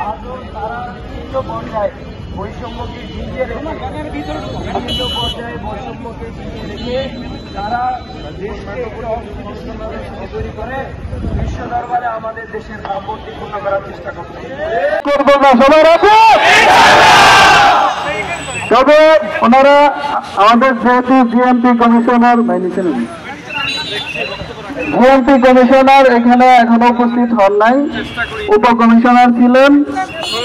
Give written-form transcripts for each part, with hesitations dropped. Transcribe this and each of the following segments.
আজও তারা বিভিন্ন পর্যায়ে বৈষম্যকে জিতিয়ে রেখে তারা দেশকে তৈরি করে বিশ্ব দরবারে আমাদের দেশের সম্পত্তি পূর্ণ করার চেষ্টা করছে। তবে ওনারা আমাদের যেহেতু জিএমপি কমিশনার এখানে এখনো উপস্থিত হন নাই, উপকমিশনার ছিলেন।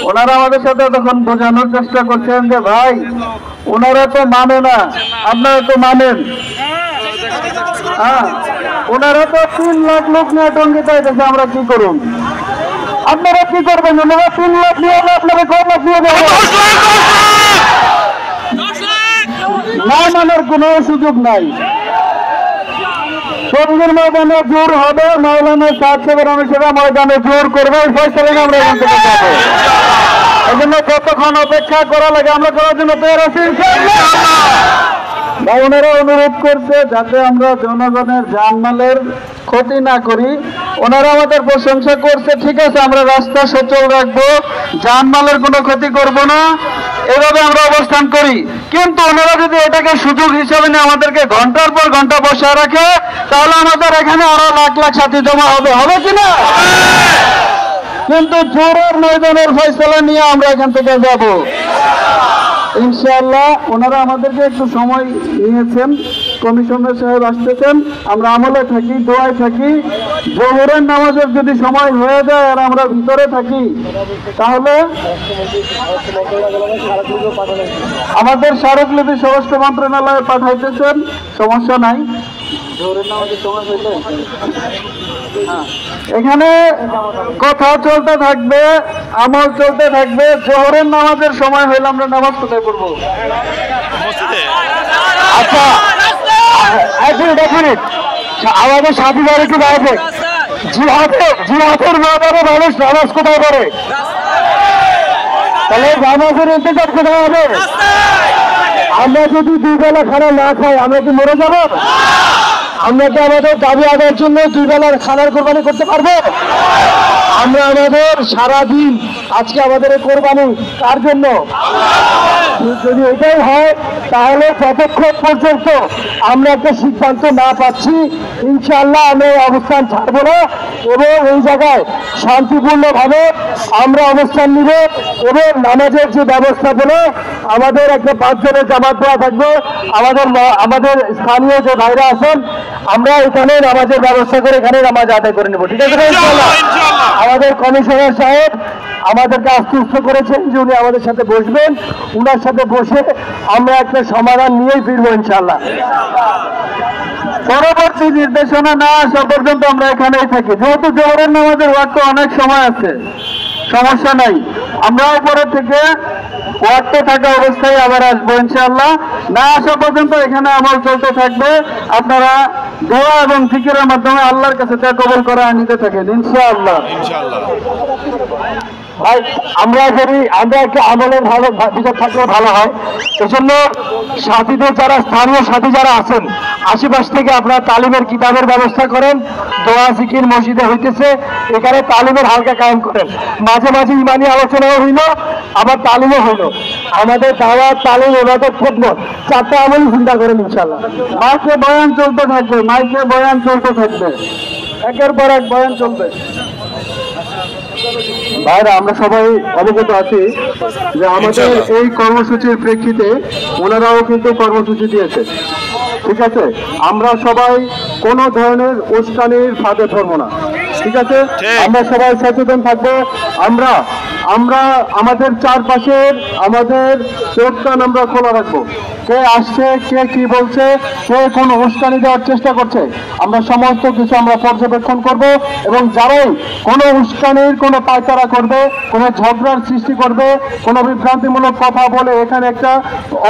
ওনারা আমাদের সাথে তখন বোঝানোর চেষ্টা করছেন যে ভাই ওনারা তো মানে না, আপনারা তো মানেন। হ্যাঁ, ওনারা তো 3 লাখ লোক নিয়ে টঙ্গিত হইতেছে, আমরা কি করুন? আপনারা কি করবেন? ওনারা 3 লাখ নিয়ে আপনারা কয় লাখ নিয়ে যাবেন? না মানার কোনো সুযোগ নাই। টঙ্গীর ময়দানে জোর হবে, মাওলানা সাহেব সেরা ময়দানে জোর করবে, ফয়সালা আমরা এখান থেকে যাবো। এই জন্য কতক্ষণ অপেক্ষা করা লাগে আমরা করার জন্য তৈরি আছি। ওনারা অনুরোধ করছে যাতে আমরা জনগণের জানমালের ক্ষতি না করি। ওনারা আমাদের প্রশংসা করছে, ঠিক আছে আমরা রাস্তা সচল রাখবো, জানমালের কোনো ক্ষতি করব না, এভাবে আমরা অবস্থান করি। কিন্তু ওনারা যদি এটাকে সুযোগ হিসাবে নিয়ে আমাদেরকে ঘন্টার পর ঘন্টা বসায় রাখে, তাহলে আমাদের এখানে আরো লাখ লাখ সাথী জমা হবে কিনা? কিন্তু জোরের ময়দানের ফয়সালা নিয়ে আমরা এখান থেকে যাব ইনশাআল্লাহ। ওনারা আমাদেরকে একটু সময় নিয়েছেন, কমিশনার সাহেব আসতেছেন, আমরা আমলে থাকি, দোয়ায় থাকি। জোহরের নামাজের যদি সময় হয়ে যায় আর আমরা ভিতরে থাকি, তাহলে আমাদের স্মারকলিপি স্বরাষ্ট্র মন্ত্রণালয়ে পাঠাইতেছেন, সমস্যা নাই। জোহরের নামাজের সময় হইলে এখানে কথা চলতে থাকবে, আমল চলতে থাকবে। জোহরের নামাজের সময় হইলে আমরা নামাজ কোথায় পড়বো? আচ্ছা আমাদের সাথী বাড়ি কি দাঁড়াবে? জিহাদের ময়দানে মানুষ নামাজ কোথায় পড়ে? তাহলে নামাজের ইন্তজার কোথায় হবে? আমরা যদি 2 বেলা খানা না খাই আমরা কি মরে যাব? আমরা কি আমাদের দাবি আদায়ের জন্য 2 বেলার খানার কোরবানি করতে পারবো? আমরা আমাদের সারাদিন আজকে আমাদের এই কোরবানি কার জন্য? যদি এটাই হয় তাহলে যতক্ষণ পর্যন্ত আমরা একটা সিদ্ধান্ত না পাচ্ছি ইনশাআল্লাহ আমরা এই অবস্থান ছাড়বো না এবং এই জায়গায় শান্তিপূর্ণভাবে আমরা অবস্থান নিব এবং নামাজের যে ব্যবস্থাপনা আমাদের একটা 5 জনের জামাত দেওয়া থাকবে। আমাদের স্থানীয় যে ভাইরা আছেন আমরা এখানে নামাজের ব্যবস্থা করে এখানে নামাজ আদায় করে নেব, ঠিক আছে? আমাদের কমিশনার সাহেব আমাদেরকে আশ্বস্ত করেছেন যে উনি আমাদের সাথে বসবেন, উনার সাথে বসে আমরা একটা সমাধান নিয়েই ফিরবো ইনশাআল্লাহ। পরবর্তী নির্দেশনা না আসা পর্যন্ত আমরা এখানেই থাকি। যেহেতু জোহরের নামাজের ওয়াক্ত অনেক সময় আছে, সমস্যা নাই, আমরা উপরে থেকে ওয়াক্ত থাকা অবস্থায় আবার আসবো ইনশাআল্লাহ। না আসা পর্যন্ত এখানে আমল চলতে থাকবে। আপনারা দোয়া এবং ফিকিরের মাধ্যমে আল্লাহর কাছে তা কবুল করে নিতে থাকেন ইনশাআল্লাহ। ভাই আমরা একটু আমলের ভালো বিচার থাকলে ভালো হয়। এজন্য সাথীদের যারা স্থানীয় সাথী যারা আছেন আশেপাশ থেকে আপনারা তালিমের কিতাবের ব্যবস্থা করেন। দোয়া জিকির মসজিদে হইতেছে, এখানে তালিমের হালকা কায়েম করেন। মাঝে মাঝে ইমানি আলোচনাও হইল, আবার তালিমও হইল। আমাদের দাওয়াত, তালিম, ইবাদত, খিদমত 4টা আমল চিন্তা করেন ইনশাআল্লাহ। মাইকে বয়ান চলতে থাকবে, একের পর এক বয়ান চলবে। ভাইরা আমরা সবাই অবগত আছি যে আমাদের এই কর্মসূচির প্রেক্ষিতে ওনারাও কিন্তু কর্মসূচি দিয়েছে, ঠিক আছে? আমরা সবাই কোনো ধরনের উস্কানির ফাঁদে পড়বো না, ঠিক আছে? আমরা সবাই সচেতন থাকবো। আমরা আমাদের চারপাশের আমাদের চোখ কান আমরা খোলা রাখবো। কে আসছে, কে কি বলছে, কে কোন উস্কানি দেওয়ার চেষ্টা করছে, আমরা সমস্ত কিছু আমরা পর্যবেক্ষণ করব এবং যারাই কোনো উস্কানির কোনো পায়তারা করবে, কোনো ঝগড়ার সৃষ্টি করবে, কোনো বিভ্রান্তিমূলক কথা বলে এখানে একটা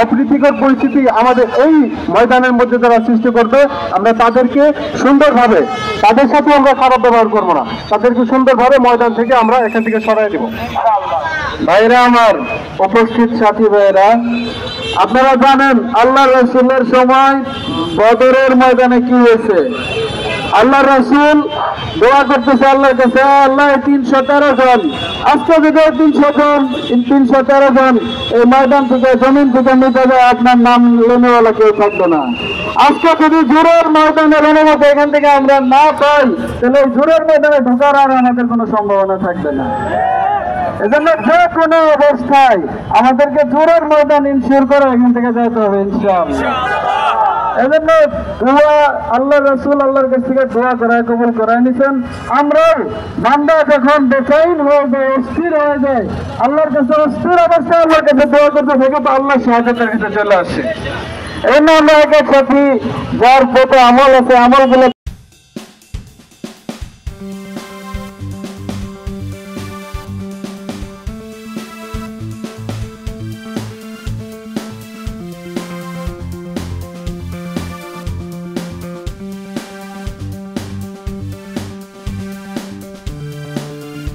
অপ্রীতিকর পরিস্থিতি আমাদের এই ময়দানের মধ্যে যারা সৃষ্টি করবে, আমরা তাদেরকে সুন্দরভাবে, তাদের সাথে আমরা খারাপ ব্যবহার করবো না, তাদেরকে সুন্দরভাবে ময়দান থেকে আমরা এখান থেকে সরাই দেব। ভাইরা আমার, উপস্থিত সাথী ভাইরা, আপনারা জানেন আল্লাহ রাসূলের সময় বদরের ময়দানে কি হয়েছে? আল্লাহ রাসূল দোয়া করতেছে আল্লাহর কাছে, আল্লাহ 313 জন, আজকে যদি 313 জন এই ময়দান থেকে জমিন থেকে নিতে যায়, আপনার নাম লেনেওয়ালা কেউ থাকবে না। আজকে যদি জোরের ময়দানের অনুমতি এখান থেকে আমরা না পাই, তাহলে এই জোরের ময়দানে ঢোকার আর আমাদের কোনো সম্ভাবনা থাকবে না। এজন্য যে কোনো অবস্থায় আমাদেরকে জোরের ময়দান ইনশিওর করে এখান থেকে যেতে হবে ইনশাআল্লাহ। এজন্য দোয়া আল্লাহ রাসূল আল্লাহর কাছ থেকে দোয়া করায় কবুল করায় নিছেন। আমরাও বান্দা যখন বেচৈন হয়ে যায়, অস্থির হয়ে যায়, আল্লাহর কাছে অস্থির অবস্থায় আল্লাহর কাছে দোয়া করতে থাকে, তো আল্লাহ সাহায্যের কাছে চলে আসে। এই জন্য আমরা এক এক সাথী যার প্রতি আমল আছে, আমলগুলো